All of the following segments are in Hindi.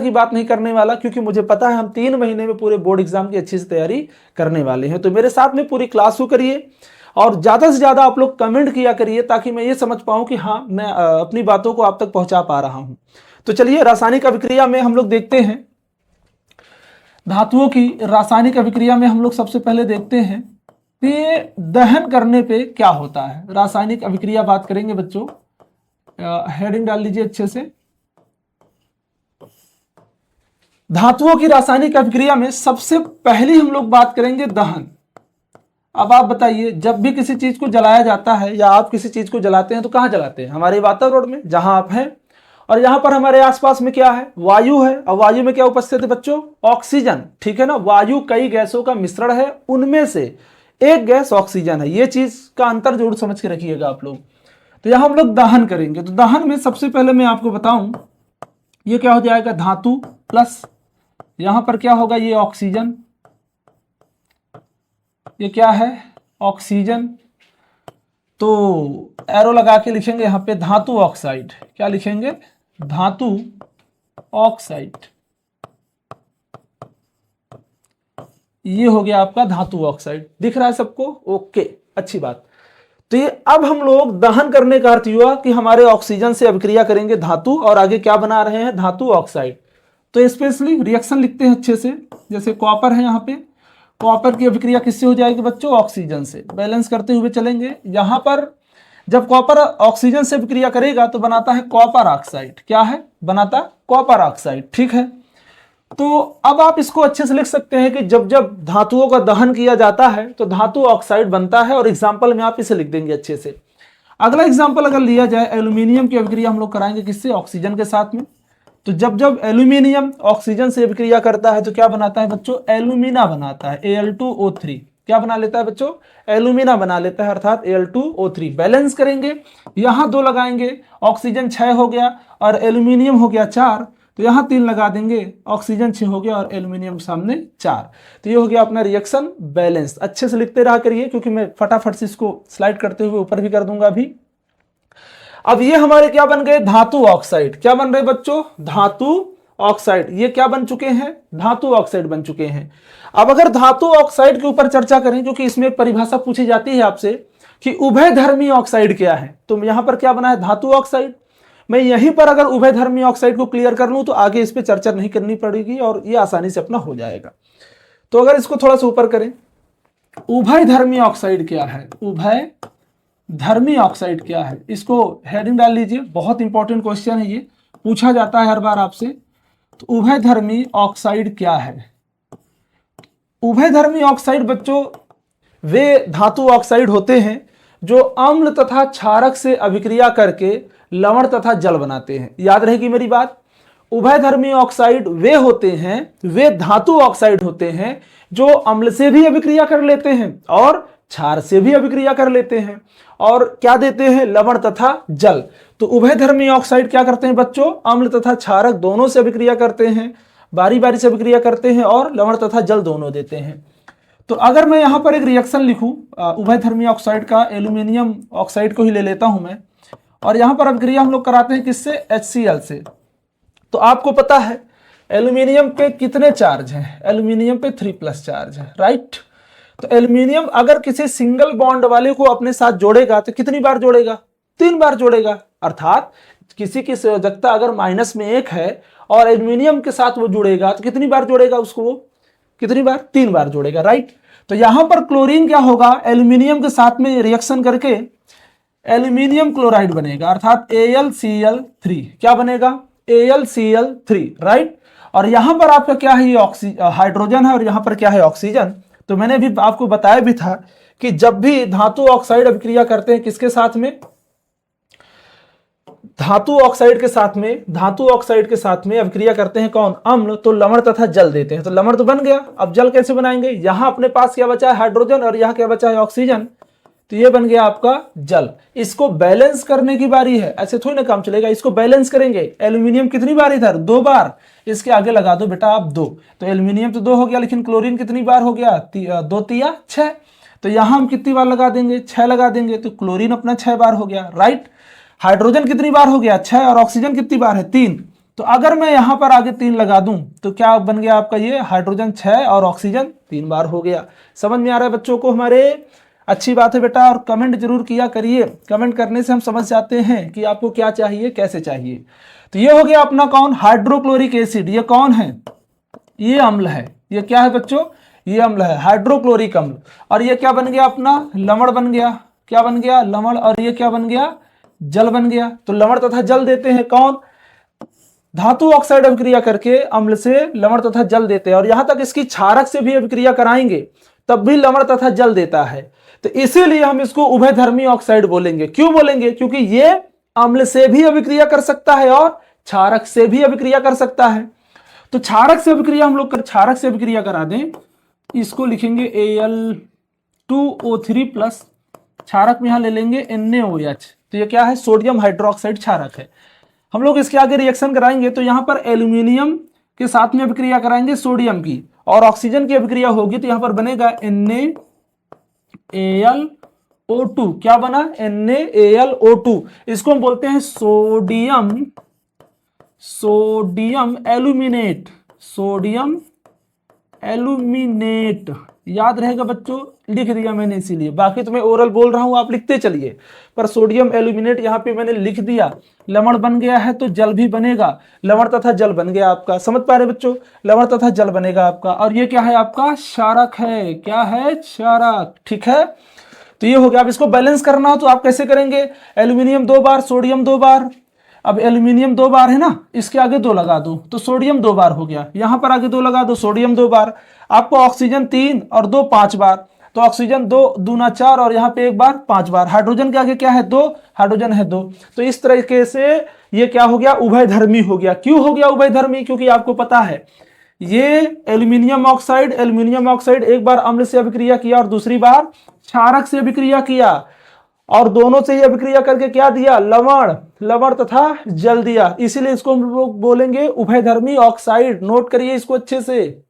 की बात नहीं करने वाला, क्योंकि मुझे पता है हम 3 महीने में पूरे बोर्ड एग्जाम की अच्छी से तैयारी करने वाले हैं। तो मेरे साथ में पूरी क्लास को करिए और ज़्यादा से ज़्यादा आप लोग कमेंट किया करिए, ताकि मैं ये समझ पाऊँ कि हाँ मैं अपनी बातों को आप तक पहुँचा पा रहा हूँ। तो चलिए रासायनिक अभिक्रिया में हम लोग देखते हैं, धातुओं की रासायनिक अभिक्रिया में हम लोग सबसे पहले देखते हैं कि दहन करने पे क्या होता है। रासायनिक अभिक्रिया बात करेंगे बच्चों, हेडिंग डाल लीजिए अच्छे से। धातुओं की रासायनिक अभिक्रिया में सबसे पहली हम लोग बात करेंगे दहन। अब आप बताइए, जब भी किसी चीज को जलाया जाता है या आप किसी चीज को जलाते हैं तो कहाँ जलाते हैं? हमारे वातावरण में, जहां आप हैं। और यहां पर हमारे आसपास में क्या है? वायु है। और वायु में क्या उपस्थित है बच्चों? ऑक्सीजन, ठीक है ना। वायु कई गैसों का मिश्रण है, उनमें से एक गैस ऑक्सीजन है। ये चीज का अंतर जरूर समझ के रखिएगा आप लोग। तो यहां हम लोग दहन करेंगे। तो दहन में सबसे पहले मैं आपको बताऊं, ये क्या हो जाएगा? धातु प्लस यहां पर क्या होगा? ये ऑक्सीजन, ये क्या है? ऑक्सीजन। तो एरो लगा के लिखेंगे यहां पे धातु ऑक्साइड। क्या लिखेंगे? धातु ऑक्साइड। ये हो गया आपका धातु ऑक्साइड। दिख रहा है सबको? ओके, अच्छी बात। तो ये अब हम लोग दहन करने का अर्थ हुआ कि हमारे ऑक्सीजन से अभिक्रिया करेंगे धातु, और आगे क्या बना रहे हैं? धातु ऑक्साइड। तो स्पेशली रिएक्शन लिखते हैं अच्छे से। जैसे कॉपर है यहाँ पे, कॉपर की अभिक्रिया किससे हो जाएगी बच्चों? ऑक्सीजन से। बैलेंस करते हुए चलेंगे। यहां पर जब कॉपर ऑक्सीजन से अभिक्रिया करेगा तो बनाता है कॉपर ऑक्साइड। क्या है? बनाता कॉपर ऑक्साइड, ठीक है। तो अब आप इसको अच्छे से लिख सकते हैं कि जब जब धातुओं का दहन किया जाता है तो धातु ऑक्साइड बनता है, और एग्जाम्पल में आप इसे लिख देंगे अच्छे से। अगला एग्जाम्पल अगर लिया जाए, एल्यूमिनियम की अभिक्रिया हम लोग कराएंगे किससे? ऑक्सीजन के साथ में। तो जब जब एल्यूमिनियम ऑक्सीजन से अभिक्रिया करता है तो क्या बनाता है बच्चों? एल्यूमिना बनाता है, Al2O3। क्या बना लेता है बच्चों? एल्यूमिना बना लेता है, अर्थात Al2O3। बैलेंस करेंगे, यहां 2 लगाएंगे, ऑक्सीजन 6 हो गया और एल्यूमिनियम हो गया 4। तो यहां 3 लगा देंगे, ऑक्सीजन 6 हो गया और एल्यूमिनियम सामने 4। तो ये हो गया अपना रिएक्शन बैलेंस। अच्छे से लिखते रहा करिए, क्योंकि मैं फटाफट से इसको स्लाइड करते हुए ऊपर भी कर दूंगा अभी। अब ये हमारे क्या बन गए? धातु ऑक्साइड। क्या बन रहे बच्चों? धातु ऑक्साइड। ये क्या बन चुके हैं? धातु ऑक्साइड बन चुके हैं। अब अगर धातु ऑक्साइड के ऊपर चर्चा करें, क्योंकि इसमें एक परिभाषा पूछी जाती है आपसे कि उभयधर्मी ऑक्साइड क्या है, तो यहां पर क्या बना है? धातु ऑक्साइड। मैं यहीं पर अगर उभयधर्मी ऑक्साइड को क्लियर कर लूं तो आगे इस पर चर्चा नहीं करनी पड़ेगी और ये आसानी से अपना हो जाएगा। तो अगर इसको थोड़ा सा ऊपर करें, उभयधर्मी ऑक्साइड क्या है? उभय धर्मी ऑक्साइड क्या है? इसको हेडिंग डाल लीजिए, बहुत इंपॉर्टेंट क्वेश्चन है, ये पूछा जाता है हर बार आपसे। तो उभयधर्मी ऑक्साइड क्या है? उभयधर्मी ऑक्साइड बच्चों वे धातु ऑक्साइड होते हैं जो अम्ल तथा क्षारक से अभिक्रिया करके लवण तथा जल बनाते हैं। याद रहेगी मेरी बात। उभयधर्मी ऑक्साइड वे होते हैं, वे धातु ऑक्साइड होते हैं जो अम्ल से भी अभिक्रिया कर लेते हैं और क्षार से भी अभिक्रिया कर लेते हैं, और क्या देते हैं? लवण तथा जल। तो उभयधर्मी ऑक्साइड क्या करते हैं बच्चों? अम्ल तथा क्षारक दोनों से अभिक्रिया करते हैं, बारी बारी से अभिक्रिया करते हैं और लवण तथा जल दोनों देते हैं। तो अगर मैं यहां पर एक रिएक्शन लिखूं उभयधर्मी ऑक्साइड का, एल्यूमिनियम ऑक्साइड को ही ले लेता हूं मैं, और यहां पर अभिक्रिया हम लोग कराते हैं किससे? HCl से। तो आपको पता है एल्यूमिनियम पे कितने चार्ज हैं? एल्यूमिनियम पे 3+ चार्ज है, राइट। तो एल्यूमिनियम अगर किसी सिंगल बॉन्ड वाले को अपने साथ जोड़ेगा तो कितनी बार जोड़ेगा? 3 बार जोड़ेगा। अर्थात किसी की संयोजकता अगर -1 है और एल्यूमिनियम के साथ वो जुड़ेगा तो कितनी बार जोड़ेगा उसको? वो कितनी बार? 3 बार जोड़ेगा, राइट। तो यहां पर क्लोरीन क्या होगा? एल्यूमिनियम के साथ में रिएक्शन करके एल्यूमिनियम क्लोराइड बनेगा, अर्थात AlCl3। क्या बनेगा? AlCl3, right. और यहां पर आपका क्या है? ये हाइड्रोजन है और यहां पर क्या है? ऑक्सीजन। तो मैंने भी आपको बताया भी था कि जब भी धातु ऑक्साइड अभिक्रिया करते हैं किसके साथ में? धातु ऑक्साइड के साथ में। धातु ऑक्साइड के साथ में अभिक्रिया करते हैं कौन? अम्ल। तो लवण तथा जल देते हैं। तो लवण तो बन गया, अब जल कैसे बनाएंगे? यहां अपने पास क्या बचा है? हाइड्रोजन, और यहां क्या बचा है? ऑक्सीजन। तो ये बन गया आपका जल। इसको बैलेंस करने की बारी है, ऐसे थोड़ी ना काम चलेगा। इसको बैलेंस करेंगे। एल्यूमिनियम कितनी बार इधर? 2 बार। इसके आगे लगा दो बेटा आप 2। तो एल्यूमिनियम तो 2 हो गया, लेकिन क्लोरीन कितनी बार हो गया? 2 तिया 6। तो यहां हम कितनी बार लगा देंगे? 6 लगा देंगे। तो क्लोरीन अपना 6 बार हो गया, राइट। हाइड्रोजन कितनी बार हो गया? 6। और ऑक्सीजन कितनी बार है? 3। तो अगर मैं यहां पर आगे 3 लगा दूं तो क्या बन गया आपका, ये हाइड्रोजन 6 और ऑक्सीजन 3 बार हो गया। समझ में आ रहा है बच्चों को हमारे? अच्छी बात है बेटा, और कमेंट जरूर किया करिए, कमेंट करने से हम समझ जाते हैं कि आपको क्या चाहिए, कैसे चाहिए। तो ये हो गया अपना कौन, हाइड्रोक्लोरिक एसिड। ये कौन है, ये अम्ल है। ये क्या है बच्चों, ये अम्ल है, हाइड्रोक्लोरिक अम्ल। और ये क्या बन गया अपना, लवण बन गया। क्या बन गया, लवण। और ये क्या बन गया, जल बन गया। तो लवण तथा जल देते हैं कौन, धातु ऑक्साइड अभिक्रिया करके अम्ल से लवण तथा जल देते हैं। और यहां तक इसकी क्षारक से भी अभिक्रिया कराएंगे तब भी लवण तथा जल देता है। तो इसीलिए हम इसको उभयधर्मी ऑक्साइड बोलेंगे। क्यों बोलेंगे, क्योंकि ये अम्ल से भी अभिक्रिया कर सकता है और क्षारक से भी अभिक्रिया कर सकता है। तो क्षारक से अभिक्रिया हम लोग क्षारक से अभिक्रिया करा दें, इसको लिखेंगे Al2O3 प्लस, क्षारक में यहां ले लेंगे NaOH। तो ये क्या है, सोडियम हाइड्रोक्साइड क्षारक है। हम लोग इसके आगे रिएक्शन कराएंगे तो यहां पर एल्यूमिनियम के साथ में अभिक्रिया कराएंगे सोडियम की, और ऑक्सीजन की अभिक्रिया होगी तो यहां पर बनेगा NaAlO2। क्या बना, NaAlO2। इसको हम बोलते हैं सोडियम एल्यूमिनेट, सोडियम एल्यूमिनेट। याद रहेगा बच्चों, लिख दिया मैंने इसीलिए, बाकी तो मैं ओरल बोल रहा हूं, आप लिखते चलिए। पर सोडियम एल्यूमिनेट यहां पे मैंने लिख दिया। लवण बन गया है तो जल भी बनेगा, लवण तथा जल बन गया आपका। समझ पा रहे बच्चों, लवण तथा जल बनेगा आपका। और ये क्या है आपका, क्षारक है। क्या है, क्षारक। ठीक है, तो ये हो गया। अब इसको बैलेंस करना हो तो आप कैसे करेंगे, एल्यूमिनियम 2 बार, सोडियम 2 बार। अब एल्यूमिनियम 2 बार है ना, इसके आगे 2 लगा दो तो सोडियम 2 बार हो गया। यहां पर आगे 2 लगा दो, सोडियम 2 बार। आपको ऑक्सीजन 3 और 2 5 बार, तो ऑक्सीजन 2 दूना 4 और यहां पे 1 बार 5 बार। हाइड्रोजन के आगे क्या है, 2, हाइड्रोजन है 2। तो इस तरीके से ये क्या हो गया, उभयधर्मी हो गया। क्यों हो गया उभयधर्मी, क्योंकि आपको पता है ये एल्यूमिनियम ऑक्साइड एक बार अम्ल से अभिक्रिया किया और दूसरी बार क्षारक से अभिक्रिया किया, और दोनों से ही अभिक्रिया करके क्या दिया, लवण तथा जल दिया। इसीलिए इसको हम लोग बोलेंगे उभयधर्मी ऑक्साइड। नोट करिए इसको अच्छे से।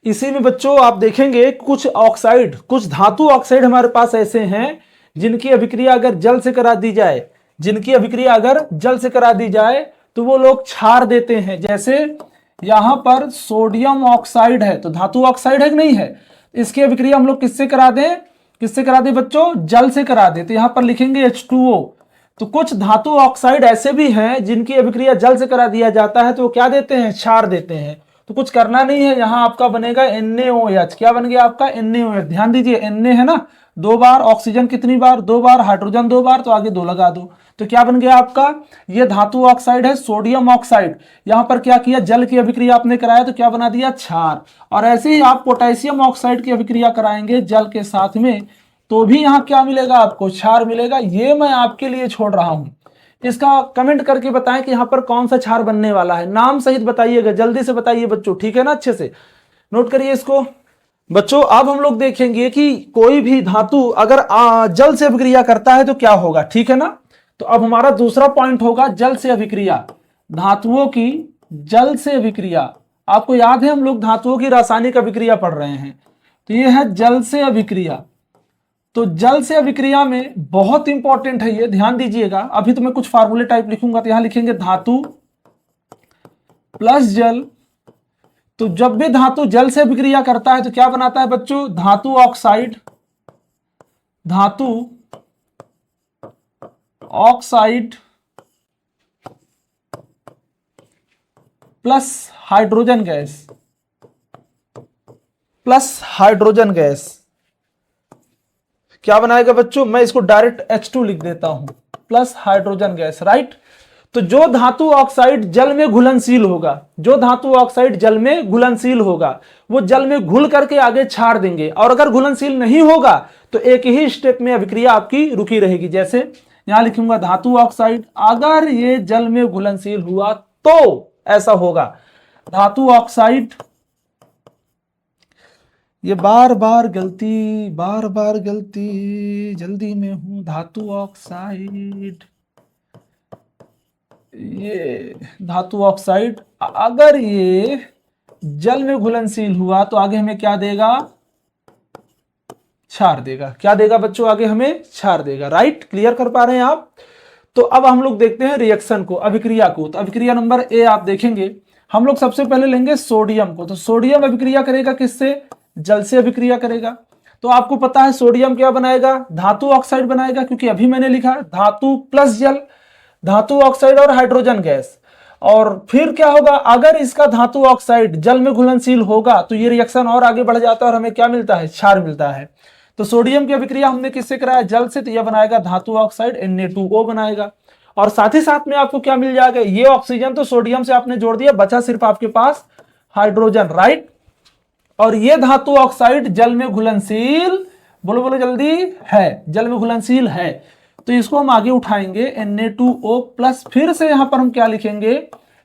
इसी में बच्चों आप देखेंगे कुछ ऑक्साइड, कुछ धातु ऑक्साइड हमारे पास ऐसे हैं जिनकी अभिक्रिया अगर जल से करा दी जाए, तो वो लोग क्षार देते हैं। जैसे यहां पर सोडियम ऑक्साइड है तो धातु ऑक्साइड है कि नहीं है, इसकी अभिक्रिया हम लोग किससे करा दें बच्चों, जल से करा दे। तो यहां पर लिखेंगे H2O। तो कुछ धातु ऑक्साइड ऐसे भी हैं जिनकी अभिक्रिया जल से करा दिया जाता है तो वो क्या देते हैं, क्षार देते हैं। तो कुछ करना नहीं है, यहां आपका बनेगा NaOH। क्या बन गया आपका, NaOH। ध्यान दीजिए, Na है ना 2 बार, ऑक्सीजन कितनी बार, 2 बार, हाइड्रोजन 2 बार, तो आगे 2 लगा दो। तो क्या बन गया आपका, ये धातु ऑक्साइड है, सोडियम ऑक्साइड। यहां पर क्या किया, जल की अभिक्रिया आपने कराया तो क्या बना दिया, क्षार। और ऐसे ही आप पोटेशियम ऑक्साइड की अभिक्रिया कराएंगे जल के साथ में तो भी यहां क्या मिलेगा आपको, क्षार मिलेगा। ये मैं आपके लिए छोड़ रहा हूं, इसका कमेंट करके बताएं कि यहां पर कौन सा क्षार बनने वाला है, नाम सहित बताइएगा, जल्दी से बताइए बच्चों, ठीक है ना। अच्छे से नोट करिए इसको बच्चों। अब हम लोग देखेंगे कि कोई भी धातु अगर जल से अभिक्रिया करता है तो क्या होगा, ठीक है ना। तो अब हमारा दूसरा पॉइंट होगा जल से अभिक्रिया, धातुओं की जल से अभिक्रिया। आपको याद है हम लोग धातुओं की रासायनिक अभिक्रिया पढ़ रहे हैं, तो ये है जल से अभिक्रिया। तो जल से अभिक्रिया में बहुत इंपॉर्टेंट है ये, ध्यान दीजिएगा। अभी तो मैं कुछ फार्मूले टाइप लिखूंगा, तो यहां लिखेंगे धातु प्लस जल। तो जब भी धातु जल से अभिक्रिया करता है तो क्या बनाता है बच्चों, धातु ऑक्साइड प्लस हाइड्रोजन गैस क्या बनाएगा बच्चों, मैं इसको डायरेक्ट H2 लिख देता हूं, प्लस हाइड्रोजन गैस, राइट। तो जो धातु ऑक्साइड जल में घुलनशील होगा, वो जल में घुल करके आगे छाड़ देंगे। और अगर घुलनशील नहीं होगा तो एक ही स्टेप में अभिक्रिया आपकी रुकी रहेगी। जैसे यहां लिखूंगा धातु ऑक्साइड, अगर ये जल में घुलनशील हुआ तो ऐसा होगा, धातु ऑक्साइड। ये बार बार गलती, जल्दी में हूं, धातु ऑक्साइड, ये धातु ऑक्साइड अगर ये जल में घुलनशील हुआ तो आगे हमें क्या देगा, क्षार देगा। क्या देगा बच्चों, आगे हमें क्षार देगा, राइट। क्लियर कर पा रहे हैं आप। तो अब हम लोग देखते हैं रिएक्शन को, अभिक्रिया को। तो अभिक्रिया नंबर ए आप देखेंगे, हम लोग सबसे पहले लेंगे सोडियम को। तो सोडियम अभिक्रिया करेगा किससे? जल से अभिक्रिया करेगा। तो आपको पता है सोडियम क्या बनाएगा? धातु ऑक्साइड बनाएगा, क्योंकि अभी मैंने लिखा धातु प्लस जल, धातु ऑक्साइड और हाइड्रोजन गैस। और फिर क्या होगा? अगर इसका धातु ऑक्साइड जल में घुलनशील होगा तो ये रिएक्शन और आगे बढ़ जाता है और हमें क्या मिलता है? क्षार मिलता है। तो सोडियम की अभिक्रिया हमने किससे कराया? जल से। तो यह बनाएगा धातु ऑक्साइड Na2O बनाएगा। और साथ ही साथ में आपको क्या मिल जाएगा? ये ऑक्सीजन तो सोडियम से आपने जोड़ दिया, बचा सिर्फ आपके पास हाइड्रोजन, राइट। और ये धातु ऑक्साइड जल में घुलनशील, बोलो बोलो जल्दी, है, जल में घुलनशील है। तो इसको हम आगे उठाएंगे Na2O प्लस, फिर से यहां पर हम क्या लिखेंगे?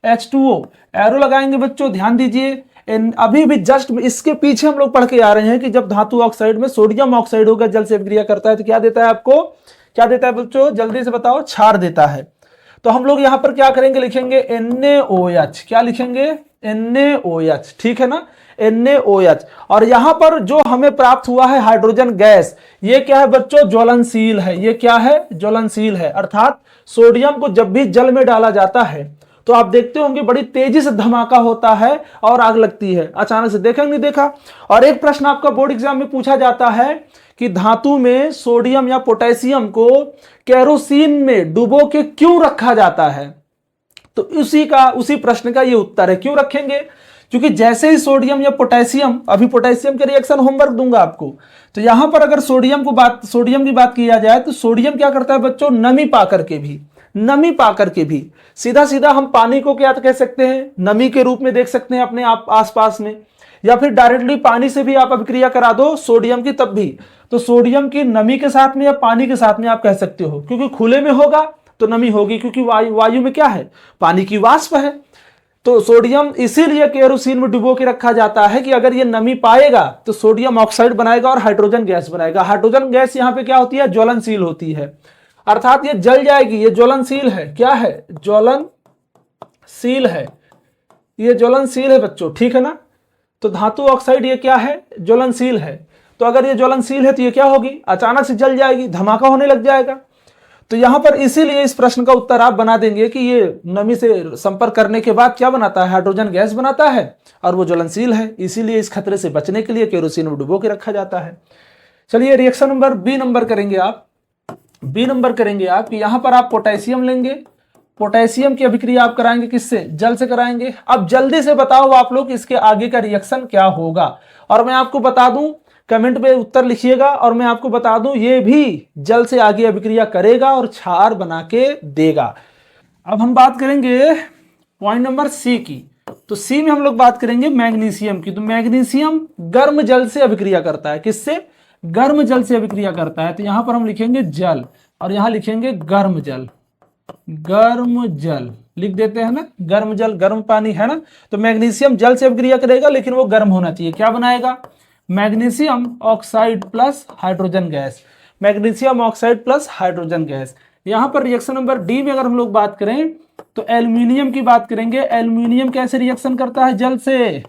H2O। एरो लगाएंगे बच्चों, ध्यान दीजिए। अभी भी जस्ट इसके पीछे हम लोग पढ़ के आ रहे हैं कि जब धातु ऑक्साइड में सोडियम ऑक्साइड होकर जल से अभिक्रिया करता है तो क्या देता है आपको? क्या देता है बच्चों? जल्दी से बताओ। क्षार देता है। तो हम लोग यहां पर क्या करेंगे? लिखेंगे NaOH। क्या लिखेंगे? NaOH, ठीक है ना? NaOH। और यहां पर जो हमें प्राप्त हुआ है हाइड्रोजन गैस, ये क्या है बच्चों? ज्वलनशील है। ये क्या है? ज्वलनशील है। अर्थात सोडियम को जब भी जल में डाला जाता है तो आप देखते होंगे बड़ी तेजी से धमाका होता है और आग लगती है। अचानक से देखा नहीं देखा? और एक प्रश्न आपका बोर्ड एग्जाम में पूछा जाता है कि धातु में सोडियम या पोटेशियम को केरोसिन में डुबो के क्यों रखा जाता है? तो उसी प्रश्न का ये उत्तर है। क्यों रखेंगे? क्योंकि जैसे ही सोडियम या पोटेशियम, अभी पोटेशियम के रिएक्शन होमवर्क दूंगा आपको, तो यहां पर अगर सोडियम की बात किया जाए तो सोडियम क्या करता है बच्चों? नमी पा करके भी सीधा सीधा हम पानी को क्या कह सकते हैं? नमी के रूप में देख सकते हैं अपने आप आसपास में, या फिर डायरेक्टली पानी से भी आप अभिक्रिया करा दो सोडियम की, तब भी। तो सोडियम की नमी के साथ में या पानी के साथ में आप कह सकते हो, क्योंकि खुले में होगा तो नमी होगी, क्योंकि वायु में क्या है? पानी की वाष्प है। तो सोडियम इसीलिए केरोसिन में डुबो के रखा जाता है कि अगर ये नमी पाएगा तो सोडियम ऑक्साइड बनाएगा और हाइड्रोजन गैस बनाएगा। हाइड्रोजन गैस यहां पे क्या होती है? ज्वलनशील होती है, अर्थात ये जल जाएगी। ये ज्वलनशील है। क्या है? ज्वलनशील है। ये ज्वलनशील है बच्चों, ठीक है ना? तो धातु ऑक्साइड ये क्या है? ज्वलनशील है। तो अगर ये ज्वलनशील है तो ये क्या होगी? अचानक से जल जाएगी, धमाका होने लग जाएगा। तो यहां पर इसीलिए इस प्रश्न का उत्तर आप बना देंगे कि ये नमी से संपर्क करने के बाद क्या बनाता है? हाइड्रोजन गैस बनाता है और वो ज्वलनशील है। इसीलिए इस खतरे से बचने के लिए केरोसिन में डुबो के रखा जाता है। चलिए रिएक्शन नंबर बी नंबर करेंगे आप। बी नंबर करेंगे आप कि यहां पर आप पोटेशियम लेंगे, पोटेशियम की अभिक्रिया आप कराएंगे किससे? जल से कराएंगे। अब जल्दी से बताओ आप लोग इसके आगे का रिएक्शन क्या होगा? और मैं आपको बता दूं, कमेंट में उत्तर लिखिएगा, और मैं आपको बता दूं ये भी जल से आगे अभिक्रिया करेगा और क्षार बना के देगा। अब हम बात करेंगे पॉइंट नंबर सी की। तो सी में हम लोग बात करेंगे मैग्नीशियम की। तो मैग्नीशियम गर्म जल से अभिक्रिया करता है। किससे? गर्म जल से अभिक्रिया करता है। तो यहां पर हम लिखेंगे जल और यहां लिखेंगे गर्म जल। गर्म जल लिख देते हैं ना, गर्म जल, गर्म पानी है ना। तो मैग्नीशियम जल से अभिक्रिया करेगा लेकिन वो गर्म होना चाहिए। क्या बनाएगा? Magnesium oxide plus hydrogen gas. Magnesium oxide plus hydrogen gas. यहां पर रिएक्शन नंबर डी में अगर हम लोग बात करें तो एल्यूमिनियम की बात करेंगे। एल्यूमिनियम कैसे रिएक्शन करता है जल से?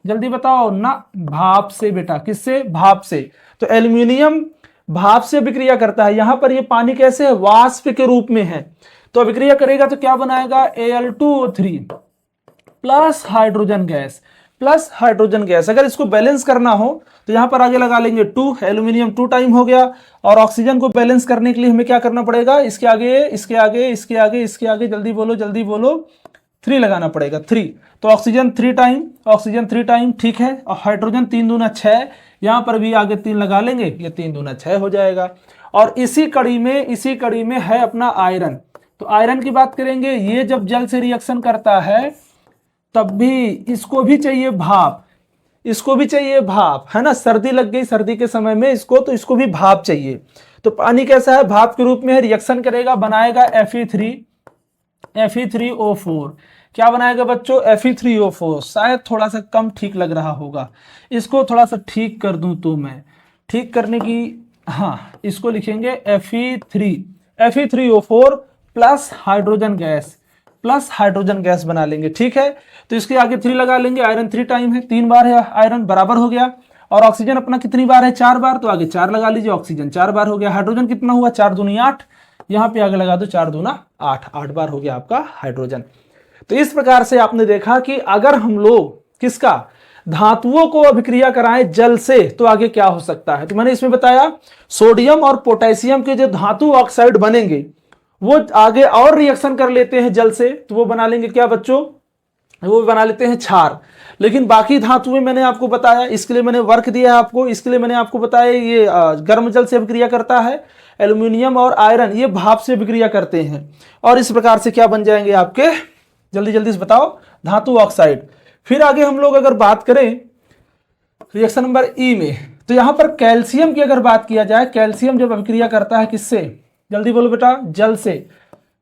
जल्दी बताओ ना। भाप से बेटा। किससे? भाप से। तो एल्यूमिनियम भाप से अभिक्रिया करता है। यहां पर ये पानी कैसे है? वाष्प के रूप में है। तो अभिक्रिया करेगा तो क्या बनाएगा? Al2O3 plus hydrogen gas, plus hydrogen gas. अगर इसको बैलेंस करना हो तो यहां पर आगे लगा लेंगे 2, एल्यूमिनियम 2 टाइम हो गया। और ऑक्सीजन को बैलेंस करने के लिए हमें क्या करना पड़ेगा? इसके आगे, इसके आगे, इसके आगे, इसके आगे, जल्दी बोलो 3 लगाना पड़ेगा। 3। तो ऑक्सीजन 3 टाइम, ऑक्सीजन 3 टाइम, ठीक है। और हाइड्रोजन 3 दूना 6, यहां पर भी आगे 3 लगा लेंगे, ये 3 दूना 6 हो जाएगा। और इसी कड़ी में है अपना आयरन। तो आयरन की बात करेंगे। ये जब जल से रिएक्शन करता है तब भी इसको भी चाहिए भाप, इसको भी चाहिए भाप, है ना। सर्दी लग गई सर्दी के समय में इसको, तो इसको भी भाप चाहिए। तो पानी कैसा है? भाप के रूप में है, रिएक्शन करेगा, बनाएगा Fe3O4। क्या बनाएगा बच्चों? Fe3O4। शायद थोड़ा सा कम ठीक लग रहा होगा, इसको थोड़ा सा ठीक कर दूं तो मैं ठीक करने की, हाँ, इसको लिखेंगे Fe3O4 प्लस हाइड्रोजन गैस बना लेंगे, ठीक है। तो इसके आगे 3 लगा लेंगे। आयरन 3 टाइम है, 3 बार है आयरन, बराबर हो गया। और ऑक्सीजन अपना कितनी बार है? 4 बार, तो आगे 4 लगा लीजिए, ऑक्सीजन 4 बार हो गया। हाइड्रोजन कितना हुआ? 4 दूनी 8, यहाँ पे आगे लगा दो 4 दूना 8, 8 बार हो गया आपका हाइड्रोजन। तो इस प्रकार से आपने देखा कि अगर हम लोग किसका धातुओं को अभिक्रिया कराएं जल से तो आगे क्या हो सकता है। तो मैंने इसमें बताया सोडियम और पोटेशियम के जो धातु ऑक्साइड बनेंगे वो आगे और रिएक्शन कर लेते हैं जल से, तो वो बना लेंगे क्या बच्चों, वो बना लेते हैं क्षार। लेकिन बाकी धातुएं मैंने आपको बताया, इसके लिए मैंने वर्क दिया है आपको, इसके लिए मैंने आपको बताया ये गर्म जल से अभिक्रिया करता है। एल्यूमिनियम और आयरन ये भाप से अभिक्रिया करते हैं और इस प्रकार से क्या बन जाएंगे आपके, जल्दी जल्दी से बताओ, धातु ऑक्साइड। फिर आगे हम लोग अगर बात करें रिएक्शन नंबर ई में, तो यहां पर कैल्शियम की अगर बात किया जाए, कैल्शियम जब अभिक्रिया करता है किससे, जल्दी बोलो बेटा, जल से,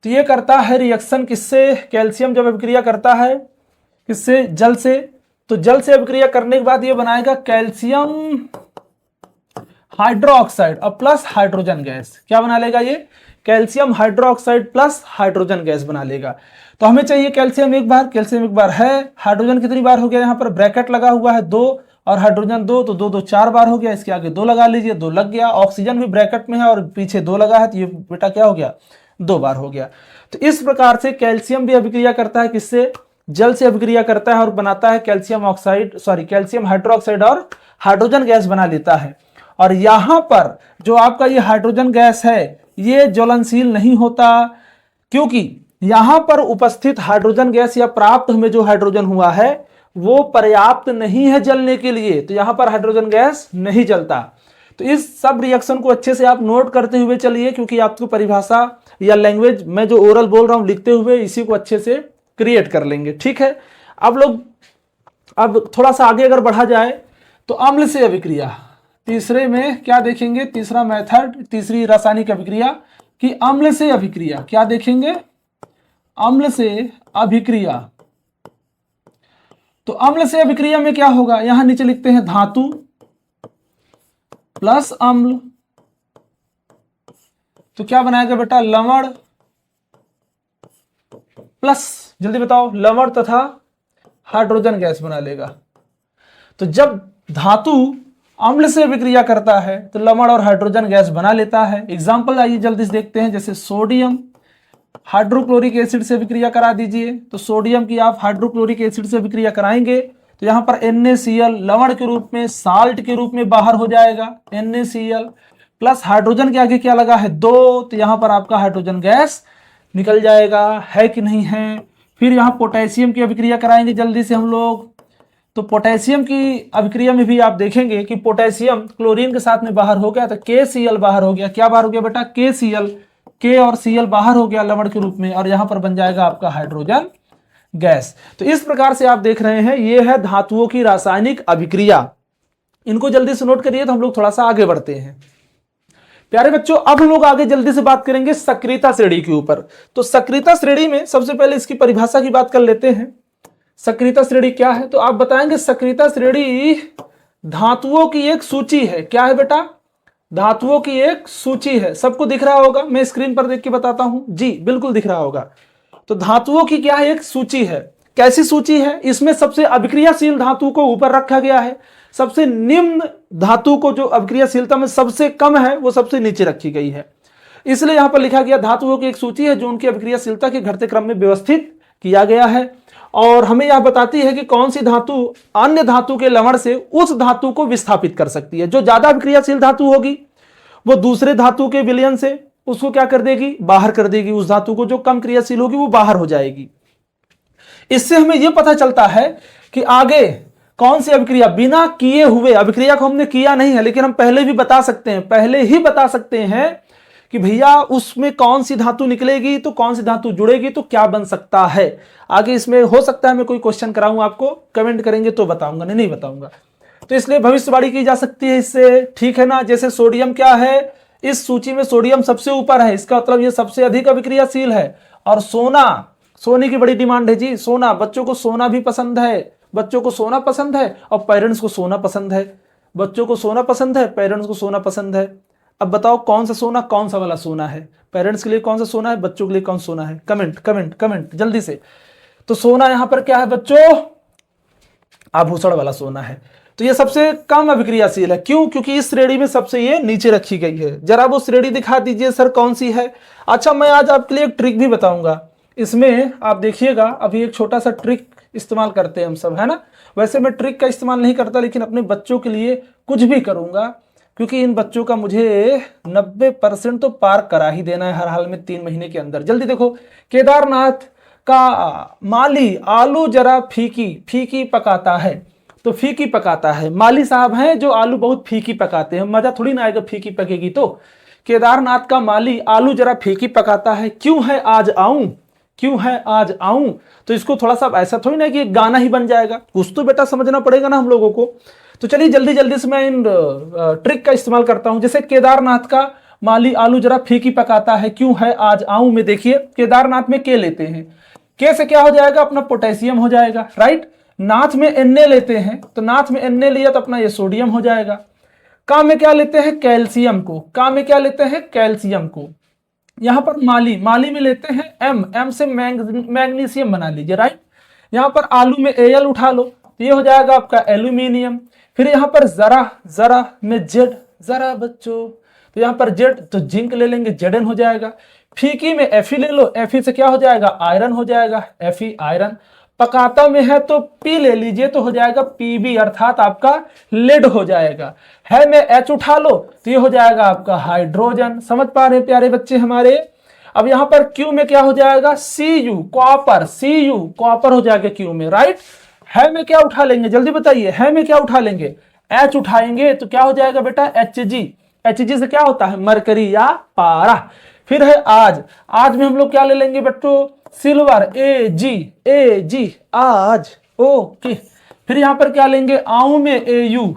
तो ये करता है रिएक्शन किससे, कैल्शियम जब अभिक्रिया करता है किससे, जल से, तो जल से अभिक्रिया करने के बाद ये बनाएगा कैल्शियम हाइड्रोक्साइड और प्लस हाइड्रोजन गैस। क्या बना लेगा ये, calcium hydroxide plus hydrogen gas बना लेगा। तो हमें चाहिए कैल्शियम एक बार, कैल्शियम एक बार है, हाइड्रोजन कितनी बार हो गया, यहाँ पर ब्रैकेट लगा हुआ है 2 और हाइड्रोजन 2, तो 2 2 4 बार हो गया, इसके आगे 2 लगा लीजिए, 2 लग गया। ऑक्सीजन भी ब्रैकेट में है और पीछे 2 लगा है, तो ये बेटा क्या हो गया, 2 बार हो गया। तो इस प्रकार से कैल्शियम भी अभिक्रिया करता है किससे, जल से अभिक्रिया करता है और बनाता है calcium oxide, sorry calcium hydroxide और हाइड्रोजन गैस बना लेता है। और यहां पर जो आपका ये हाइड्रोजन गैस है ये ज्वलनशील नहीं होता, क्योंकि यहां पर उपस्थित हाइड्रोजन गैस या प्राप्त हमें जो हाइड्रोजन हुआ है वो पर्याप्त नहीं है जलने के लिए, तो यहां पर हाइड्रोजन गैस नहीं जलता। तो इस सब रिएक्शन को अच्छे से आप नोट करते हुए चलिए, क्योंकि आपको परिभाषा या लैंग्वेज में जो ओरल बोल रहा हूं लिखते हुए इसी को अच्छे से क्रिएट कर लेंगे, ठीक है। अब थोड़ा सा आगे अगर बढ़ा जाए तो अम्ल से अभिक्रिया, तीसरे में क्या देखेंगे, तीसरा मेथड, तीसरी रासायनिक अभिक्रिया कि अम्ल से अभिक्रिया, क्या देखेंगे, अम्ल से अभिक्रिया। तो अम्ल से अभिक्रिया में क्या होगा, यहां नीचे लिखते हैं धातु प्लस अम्ल, तो क्या बनाएगा बेटा, लवण प्लस, जल्दी बताओ, लवण तथा हाइड्रोजन गैस बना लेगा। तो जब धातु अम्ल से अभिक्रिया करता है तो लवण और हाइड्रोजन गैस बना लेता है। एग्जाम्पल आइए जल्दी से देखते हैं, जैसे सोडियम हाइड्रोक्लोरिक एसिड से अभिक्रिया करा दीजिए, तो सोडियम की आप हाइड्रोक्लोरिक एसिड से अभिक्रिया कराएंगे तो यहां पर NaCl लवण के रूप में, साल्ट के रूप में बाहर हो जाएगा, NaCl प्लस हाइड्रोजन के आगे क्या लगा है 2, तो यहां पर आपका हाइड्रोजन गैस निकल जाएगा, है कि नहीं है। फिर यहां पोटेशियम की अभिक्रिया कराएंगे जल्दी से हम लोग, तो पोटेशियम की अभिक्रिया में भी आप देखेंगे कि पोटेशियम क्लोरीन के साथ में बाहर हो गया, तो KCl बाहर हो गया, क्या बाहर हो गया बेटा, KCl, K और Cl बाहर हो गया लवण के रूप में, और यहां पर बन जाएगा आपका हाइड्रोजन गैस। तो इस प्रकार से आप देख रहे हैं ये है धातुओं की रासायनिक अभिक्रिया। इनको जल्दी से नोट करिए, तो हम लोग थोड़ा सा आगे बढ़ते हैं प्यारे बच्चों। अब हम लोग आगे जल्दी से बात करेंगे सक्रियता श्रेणी के ऊपर। तो सक्रियता श्रेणी में सबसे पहले इसकी परिभाषा की बात कर लेते हैं। सक्रियता श्रेणी क्या है, तो आप बताएंगे सक्रियता श्रेणी धातुओं की एक सूची है। क्या है बेटा, धातुओं की एक सूची है। सबको दिख रहा होगा, मैं स्क्रीन पर देख के बताता हूं, जी बिल्कुल दिख रहा होगा। तो धातुओं की क्या है, एक सूची है। कैसी सूची है, इसमें सबसे अभिक्रियाशील धातु को ऊपर रखा गया है, सबसे निम्न धातु को जो अभिक्रियाशीलता में सबसे कम है वो सबसे नीचे रखी गई है। इसलिए यहां पर लिखा गया धातुओं की एक सूची है जो उनकी अभिक्रियाशीलता के घटते क्रम में व्यवस्थित किया गया है, और हमें यह बताती है कि कौन सी धातु अन्य धातु के लवण से उस धातु को विस्थापित कर सकती है। जो ज्यादा अभिक्रियाशील धातु होगी वो दूसरे धातु के विलयन से उसको क्या कर देगी, बाहर कर देगी। उस धातु को जो कम क्रियाशील होगी वो बाहर हो जाएगी। इससे हमें यह पता चलता है कि आगे कौन सी अभिक्रिया बिना किए हुए, अभिक्रिया को हमने किया नहीं है लेकिन हम पहले भी बता सकते हैं, पहले ही बता सकते हैं कि भैया उसमें कौन सी धातु निकलेगी तो कौन सी धातु जुड़ेगी तो क्या बन सकता है। आगे इसमें हो सकता है मैं कोई क्वेश्चन कराऊं, आपको कमेंट करेंगे तो बताऊंगा, नहीं बताऊंगा। तो इसलिए भविष्यवाणी की जा सकती है इससे, ठीक है ना। जैसे सोडियम क्या है, इस सूची में सोडियम सबसे ऊपर है, इसका मतलब ये सबसे अधिक अभिक्रियाशील है। और सोना, सोने की बड़ी डिमांड है जी, सोना, बच्चों को सोना भी पसंद है, बच्चों को सोना पसंद है और पेरेंट्स को सोना पसंद है। बच्चों को सोना पसंद है, पेरेंट्स को सोना पसंद है। अब बताओ कौन सा सोना, कौन सा वाला सोना है, पेरेंट्स के लिए कौन सा सोना है, बच्चों के लिए कौन सोना है, कमेंट कमेंट कमेंट जल्दी से। तो सोना यहां पर क्या है बच्चों, आभूषण वाला सोना है। तो तो ये सबसे कम अभिक्रियाशील है। क्यों? क्योंकि इस श्रेणी में सबसे ये नीचे रखी गई है। जरा वो श्रेणी दिखा दीजिए सर, कौन सी है। अच्छा, मैं आज आपके लिए एक ट्रिक भी बताऊंगा। इसमें आप देखिएगा, अभी एक छोटा सा ट्रिक इस्तेमाल करते हैं हम सब, है ना। वैसे मैं ट्रिक का इस्तेमाल नहीं करता, लेकिन अपने बच्चों के लिए कुछ भी करूंगा, क्योंकि इन बच्चों का मुझे 90% तो पार करा ही देना है हर हाल में 3 महीने के अंदर। जल्दी देखो, केदारनाथ का माली आलू जरा फीकी फीकी पकाता है। तो फीकी पकाता है, माली साहब हैं जो आलू बहुत फीकी पकाते हैं, मजा थोड़ी ना आएगा फीकी पकेगी तो। केदारनाथ का माली आलू जरा फीकी पकाता है, क्यों है आज आऊं, क्यों है आज आऊं। तो इसको थोड़ा सा ऐसा थोड़ी ना कि गाना ही बन जाएगा, कुछ तो बेटा समझना पड़ेगा ना हम लोगों को। तो चलिए जल्दी जल्दी से मैं इन ट्रिक का इस्तेमाल करता हूं। जैसे केदारनाथ का माली आलू जरा फीकी पकाता है, क्यों है आज आऊं में, देखिए केदारनाथ में के लेते हैं, के से क्या हो जाएगा, अपना पोटेशियम हो जाएगा, राइट। नाथ में Na लेते हैं, तो नाथ में Na लिया तो अपना ये सोडियम हो जाएगा। का में क्या लेते हैं, कैल्शियम को, का में क्या लेते हैं, कैल्शियम को। यहां पर माली, माली में लेते हैं M से मैग्नीशियम बना लीजिए, राइट। यहां पर आलू में Al उठा लो, तो ये हो जाएगा आपका एल्यूमिनियम। फिर यहां पर जरा, जरा में जेड, जरा बच्चों, तो यहां पर जेड, तो जिंक ले लेंगे, Zn हो जाएगा। फीकी में Fe ले लो, Fe से क्या हो जाएगा, आयरन हो जाएगा, Fe आयरन। पकाता में है तो P ले लीजिए, तो हो जाएगा Pb, अर्थात आपका लेड हो जाएगा। है में H उठा लो, तो ये हो जाएगा आपका हाइड्रोजन। समझ पा रहे हैं प्यारे बच्चे हमारे। अब यहां पर Q में क्या हो जाएगा, Cu कॉपर, Cu कॉपर हो जाएगा Q में, राइट। है में क्या उठा लेंगे, जल्दी बताइए, है में क्या उठा लेंगे, H उठाएंगे, तो क्या हो जाएगा बेटा, Hg। Hg से क्या होता है, मरकरी या पारा। फिर है आज, आज में हम लोग क्या ले लेंगे बच्चों, सिल्वर, Ag आज, ओके। फिर यहां पर क्या लेंगे, आऊ में Au,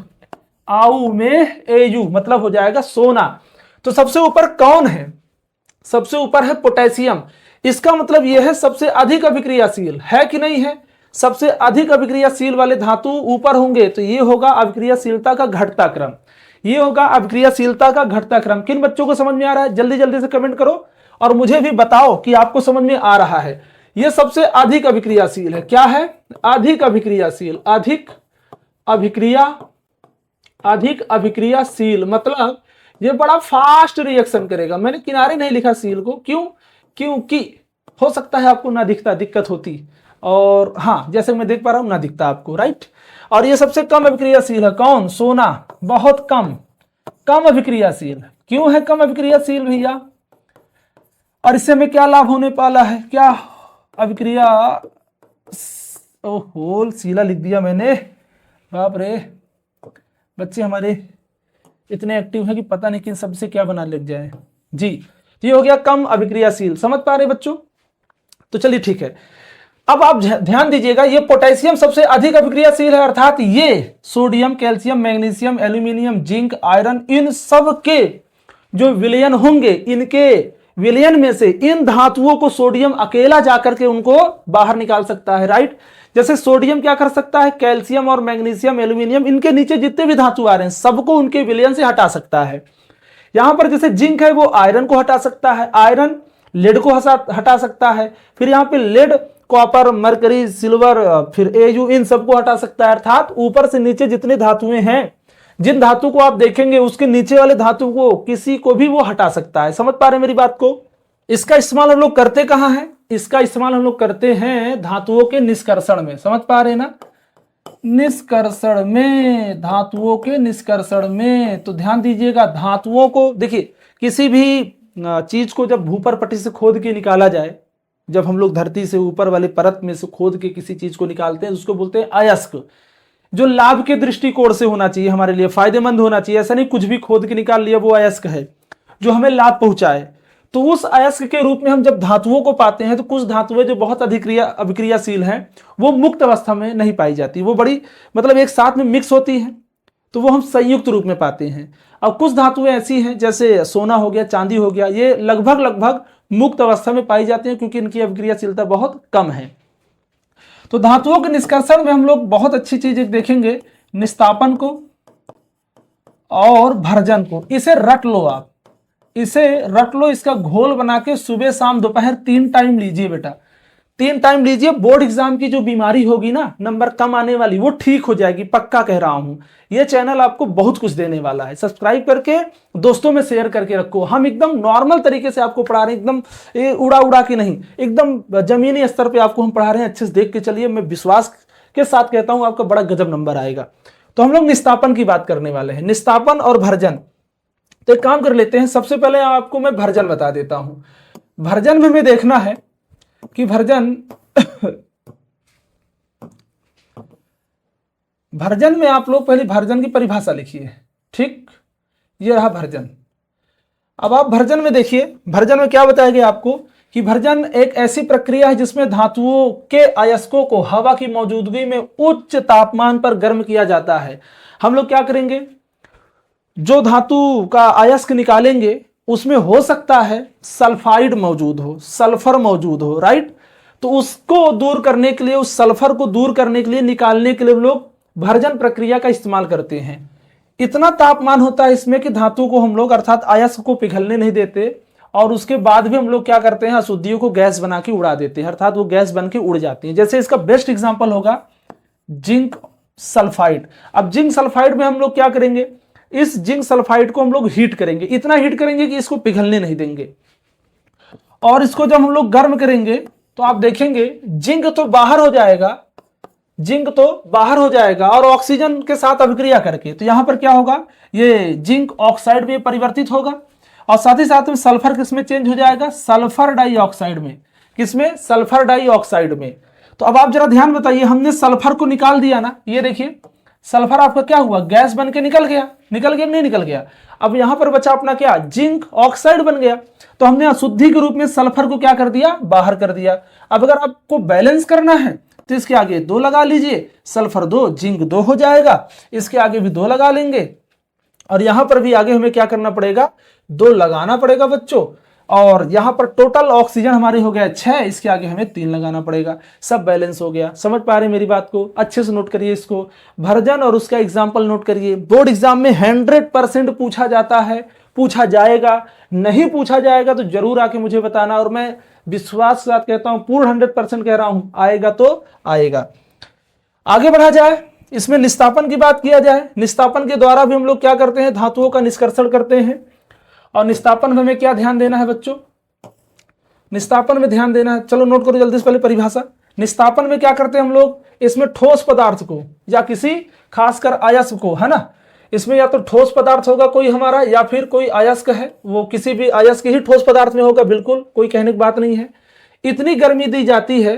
आऊ में Au मतलब हो जाएगा सोना। तो सबसे ऊपर कौन है, सबसे ऊपर है पोटेशियम। इसका मतलब यह है सबसे अधिक अभिक्रियाशील है कि नहीं है। सबसे अधिक अभिक्रियाशील वाले धातु ऊपर होंगे, तो ये होगा अभिक्रियाशीलता का घटता क्रम, ये होगा अभिक्रियाशीलता का घटता क्रम। किन बच्चों को समझ में आ रहा है, जल्दी जल्दी से कमेंट करो और मुझे भी बताओ कि आपको समझ में आ रहा है। ये सबसे अधिक अभिक्रियाशील है, क्या है, अधिक अभिक्रियाशील, अधिक अभिक्रियाशील मतलब ये बड़ा फास्ट रिएक्शन करेगा। मैंने किनारे नहीं लिखा सील को, क्यों, क्योंकि हो सकता है आपको ना दिखता, दिक्कत होती, और हाँ जैसे मैं देख पा रहा हूं ना दिखता आपको, राइट। और ये सबसे कम अभिक्रियाशील है, कौन, सोना, बहुत कम, कम अभिक्रियाशील। क्यों है कम अभिक्रियाशील भैया, और इससे हमें क्या लाभ होने वाला है, क्या अभिक्रिया, ओहो सीला लिख दिया मैंने, बाप रे, बच्चे हमारे इतने एक्टिव है कि पता नहीं किन सबसे क्या बना लग जाए जी। ये हो गया कम अभिक्रियाशील, समझ पा रहे बच्चों। तो चलिए ठीक है, अब आप ध्यान दीजिएगा, ये पोटेशियम सबसे अधिक अभिक्रियाशील है, अर्थात ये sodium, calcium, magnesium, aluminium, zinc, iron, इन सब के जो विलयन होंगे, इनके विलयन में से इन धातुओं को सोडियम अकेला जाकर के उनको बाहर निकाल सकता है, राइट। जैसे सोडियम क्या कर सकता है, कैल्शियम और मैग्नीशियम, एल्यूमिनियम, इनके नीचे जितने भी धातु आ रहे हैं सबको उनके विलयन से हटा सकता है। यहां पर जैसे जिंक है वो आयरन को हटा सकता है, आयरन लेड को हटा सकता है। फिर यहां पे लेड, कॉपर, मरकरी, सिल्वर, फिर Au, इन सबको हटा सकता है। अर्थात ऊपर से नीचे जितने धातुएं हैं, जिन धातु को आप देखेंगे उसके नीचे वाले धातु को किसी को भी वो हटा सकता है। समझ पा रहे हैं मेरी बात को। इसका इस्तेमाल हम लोग करते कहां है, इसका इस्तेमाल हम लोग करते हैं धातुओं के निष्कर्षण में, समझ पा रहे हैं ना, निष्कर्षण में, धातुओं के निष्कर्षण में। तो ध्यान दीजिएगा, धातुओं को देखिए, किसी भी चीज को जब भूपर पट्टी से खोद के निकाला जाए, जब हम लोग धरती से ऊपर वाले परत में से खोद के किसी चीज को निकालते हैं उसको बोलते हैं अयस्क, जो लाभ के दृष्टिकोण से होना चाहिए, हमारे लिए फायदेमंद होना चाहिए। ऐसा नहीं कुछ भी खोद के निकाल लिया वो अयस्क है जो हमें लाभ पहुंचाए। तो उस अयस्क के रूप में हम जब धातुओं को पाते हैं, तो कुछ धातुएं जो बहुत अधिक अभिक्रियाशील हैं वो मुक्त अवस्था में नहीं पाई जाती, वो बड़ी मतलब एक साथ में मिक्स होती हैं, तो वो हम संयुक्त रूप में पाते हैं। अब कुछ धातुएं ऐसी हैं जैसे सोना हो गया, चांदी हो गया, ये लगभग मुक्त अवस्था में पाई जाती हैं क्योंकि इनकी अभिक्रियाशीलता बहुत कम है। तो धातुओं के निष्कर्षण में हम लोग बहुत अच्छी चीज देखेंगे, निस्तापन को और भर्जन को। इसे रट लो आप, इसे रट लो, इसका घोल बना के सुबह शाम दोपहर 3 टाइम लीजिए बेटा। 3 टाइम लीजिए, बोर्ड एग्जाम की जो बीमारी होगी ना, नंबर कम आने वाली, वो ठीक हो जाएगी, पक्का कह रहा हूं। ये चैनल आपको बहुत कुछ देने वाला है। सब्सक्राइब करके दोस्तों में शेयर करके रखो। हम एकदम नॉर्मल तरीके से आपको पढ़ा रहे हैं, एकदम उड़ा उड़ा के नहीं, एकदम जमीनी स्तर पे आपको हम पढ़ा रहे हैं। अच्छे से देख के चलिए, मैं विश्वास के साथ कहता हूं आपका बड़ा गजब नंबर आएगा। तो हम लोग निस्तापन की बात करने वाले हैं, निस्तापन और भर्जन। तो एक काम कर लेते हैं, सबसे पहले आपको मैं भर्जन बता देता हूं। भर्जन में हमें देखना है कि भर्जन भर्जन में आप लोग पहले भर्जन की परिभाषा लिखिए। ठीक, ये रहा भर्जन। अब आप भर्जन में देखिए, भर्जन में क्या बताया गया आपको कि भर्जन एक ऐसी प्रक्रिया है जिसमें धातुओं के अयस्कों को हवा की मौजूदगी में उच्च तापमान पर गर्म किया जाता है। हम लोग क्या करेंगे, जो धातु का अयस्क निकालेंगे उसमें हो सकता है सल्फाइड मौजूद हो, सल्फर मौजूद हो, राइट। तो उसको दूर करने के लिए, उस सल्फर को दूर करने के लिए, निकालने के लिए हम लोग भर्जन प्रक्रिया का इस्तेमाल करते हैं। इतना तापमान होता है इसमें कि धातु को हम लोग अर्थात अयस्क को पिघलने नहीं देते, और उसके बाद भी हम लोग क्या करते हैं, अशुद्धियों को गैस बना के उड़ा देते हैं, अर्थात वो गैस बन के उड़ जाती है। जैसे इसका बेस्ट एग्जांपल होगा जिंक सल्फाइड। अब जिंक सल्फाइड में हम लोग क्या करेंगे, इस जिंक सल्फाइड को हम लोग हीट करेंगे, इतना हीट करेंगे कि इसको पिघलने नहीं देंगे, और इसको जब हम लोग गर्म करेंगे तो आप देखेंगे जिंक तो बाहर हो जाएगा, जिंक तो बाहर हो जाएगा और ऑक्सीजन के साथ अभिक्रिया करके, तो यहां पर क्या होगा, ये जिंक ऑक्साइड में परिवर्तित होगा, और साथ ही साथ में सल्फर किसमें चेंज हो जाएगा, सल्फर डाइऑक्साइड में। किसमें, सल्फर डाइऑक्साइड में। तो अब आप जरा ध्यान बताइए, हमने सल्फर को निकाल दिया ना, ये देखिए सल्फर आपका क्या हुआ, गैस बन के निकल गया, निकल गया नहीं निकल गया। अब यहां पर बचा अपना क्या, जिंक ऑक्साइड बन गया। तो हमने अशुद्धि के रूप में सल्फर को क्या कर दिया, बाहर कर दिया। अब अगर आपको बैलेंस करना है तो इसके आगे 2 लगा लीजिए, सल्फर 2 जिंक 2 हो जाएगा, इसके आगे भी 2 लगा लेंगे, और यहां पर भी आगे हमें क्या करना पड़ेगा, 2 लगाना पड़ेगा बच्चों। और यहां पर टोटल ऑक्सीजन हमारे हो गया 6, इसके आगे हमें 3 लगाना पड़ेगा, सब बैलेंस हो गया। समझ पा रहे मेरी बात को, अच्छे से नोट करिए इसको, भर्जन और उसका एग्जाम्पल नोट करिए। बोर्ड एग्जाम में 100% पूछा जाता है, पूछा जाएगा, नहीं पूछा जाएगा तो जरूर आके मुझे बताना, और मैं विश्वास के साथ कहता हूं, पूर्ण 100% कह रहा हूं, आएगा तो आएगा। आगे बढ़ा जाए, इसमें निस्तापन की बात किया जाए। निस्तापन के द्वारा भी हम लोग क्या करते हैं, धातुओं का निष्कर्षण करते हैं। और निस्तापन में हमें क्या ध्यान देना है बच्चों, निस्तापन में ध्यान देना है, चलो नोट करो जल्दी से पहले परिभाषा। निस्तापन में क्या करते हैं हम लोग, इसमें ठोस पदार्थ को या किसी खासकर अयस्क को, है ना, इसमें या तो ठोस पदार्थ होगा कोई हमारा, या फिर कोई अयस्क है, वो किसी भी अयस्क ही ठोस पदार्थ में होगा, बिल्कुल कोई कहने की बात नहीं है। इतनी गर्मी दी जाती है,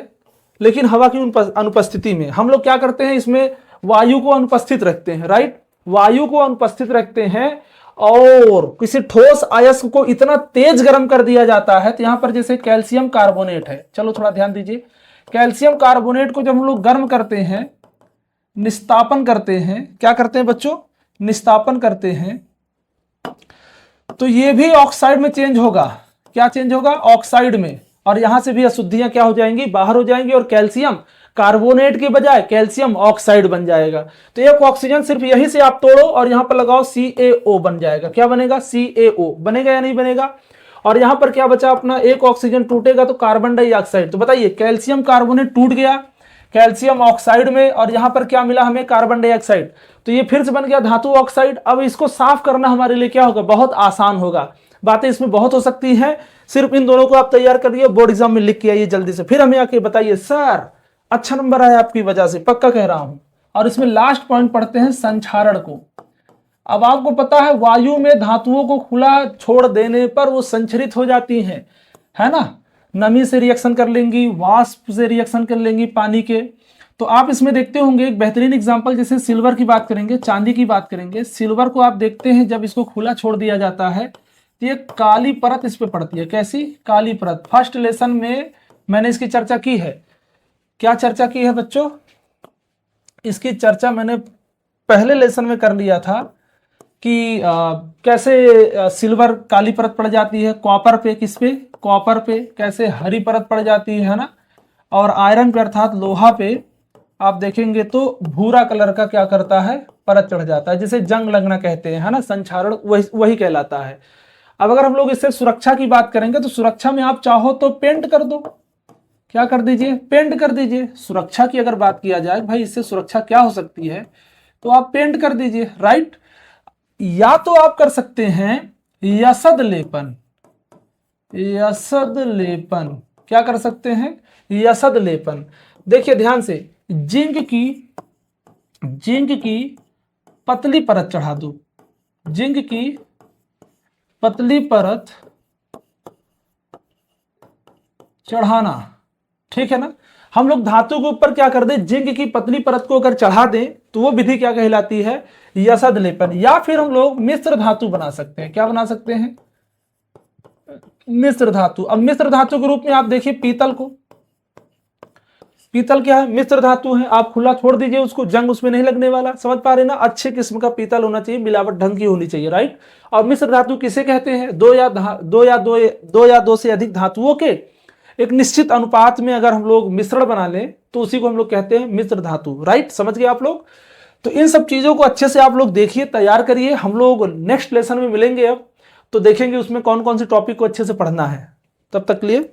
लेकिन हवा की अनुपस्थिति में हम लोग क्या करते हैं, इसमें वायु को अनुपस्थित रखते हैं, राइट, वायु को अनुपस्थित रखते हैं, और किसी ठोस अयस्क को इतना तेज गर्म कर दिया जाता है। तो यहां पर जैसे कैल्शियम कार्बोनेट है, चलो थोड़ा ध्यान दीजिए, कैल्शियम कार्बोनेट को जब हम लोग गर्म करते हैं, निस्तापन करते हैं, क्या करते हैं बच्चों, निस्तापन करते हैं, तो ये भी ऑक्साइड में चेंज होगा। क्या चेंज होगा, ऑक्साइड में, और यहां से भी अशुद्धियां क्या हो जाएंगी, बाहर हो जाएंगी, और कैल्शियम कार्बोनेट के बजाय कैल्शियम ऑक्साइड बन जाएगा। तो एक ऑक्सीजन सिर्फ यहीं से आप तोड़ो और यहां पर लगाओ, CaO बन जाएगा। क्या बनेगा, CaO बनेगा या नहीं बनेगा। और यहां पर क्या बचा अपना, एक ऑक्सीजन टूटेगा तो कार्बन डाइऑक्साइड। तो बताइए, कैल्शियम कार्बोनेट टूट गया कैल्शियम ऑक्साइड में, और यहां पर क्या मिला हमें, कार्बन डाइऑक्साइड। तो ये फिर से बन गया धातु ऑक्साइड। अब इसको साफ करना हमारे लिए क्या होगा, बहुत आसान होगा। बातें इसमें बहुत हो सकती हैं, सिर्फ इन दोनों को आप तैयार करिए, बोर्ड एग्जाम में लिख के आइए जल्दी से, फिर हमें आके बताइए सर अच्छा नंबर आया आपकी वजह से, पक्का कह रहा हूं। और इसमें लास्ट पॉइंट पढ़ते हैं संक्षारण को। अब आपको पता है वायु में धातुओं को खुला छोड़ देने पर वो संचरित हो जाती हैं, है ना, नमी से रिएक्शन कर लेंगी, वाष्प से रिएक्शन कर लेंगी पानी के। तो आप इसमें देखते होंगे एक बेहतरीन एग्जांपल, जैसे सिल्वर की बात करेंगे, चांदी की बात करेंगे। सिल्वर को आप देखते हैं जब इसको खुला छोड़ दिया जाता है तो ये काली परत इस पे पड़ती है। कैसी, काली परत। फर्स्ट लेसन में मैंने इसकी चर्चा की है। क्या चर्चा की है बच्चों, इसकी चर्चा मैंने पहले लेसन में कर लिया था कि कैसे सिल्वर काली परत पड़ जाती है, कॉपर पे, किस पे, कॉपर पे, कैसे हरी परत पड़ जाती है ना, और आयरन पे अर्थात लोहा पे आप देखेंगे तो भूरा कलर का क्या करता है, परत चढ़ जाता है, जिसे जंग लगना कहते हैं, है ना, संक्षारण वही कहलाता है। अब अगर हम लोग इससे सुरक्षा की बात करेंगे तो सुरक्षा में आप चाहो तो पेंट कर दो, क्या कर दीजिए, पेंट कर दीजिए। सुरक्षा की अगर बात किया जाए भाई, इससे सुरक्षा क्या हो सकती है, तो आप पेंट कर दीजिए, राइट। या तो आप कर सकते हैं यसद लेपन, यसद लेपन, क्या कर सकते हैं, यसद लेपन। देखिए ध्यान से, जिंक की पतली परत चढ़ा दो, जिंक की पतली परत चढ़ाना, ठीक है ना। हम लोग धातु के ऊपर क्या कर दें, जिंक की पतली परत को अगर चढ़ा दें तो वो विधि क्या कहलाती है, यसद लेपन। या फिर हम लोग मिश्र धातु बना सकते हैं, क्या बना सकते हैं, मिश्र धातु। अब मिश्र धातु के रूप में आप देखिए पीतल को, पीतल क्या है, मिश्र धातु है। आप खुला छोड़ दीजिए उसको, जंग उसमें नहीं लगने वाला, समझ पा रहे ना। अच्छे किस्म का पीतल होना चाहिए, मिलावट ढंग की होनी चाहिए, राइट। और मिश्र धातु किसे कहते हैं, दो या दो से अधिक धातुओं के एक निश्चित अनुपात में अगर हम लोग मिश्रण बना लें तो उसी को हम लोग कहते हैं मिश्र धातु, राइट। समझ गए आप लोग। तो इन सब चीजों को अच्छे से आप लोग देखिए, तैयार करिए। हम लोग नेक्स्ट लेसन में मिलेंगे अब, तो देखेंगे उसमें कौन कौन से टॉपिक को अच्छे से पढ़ना है। तब तक के लिए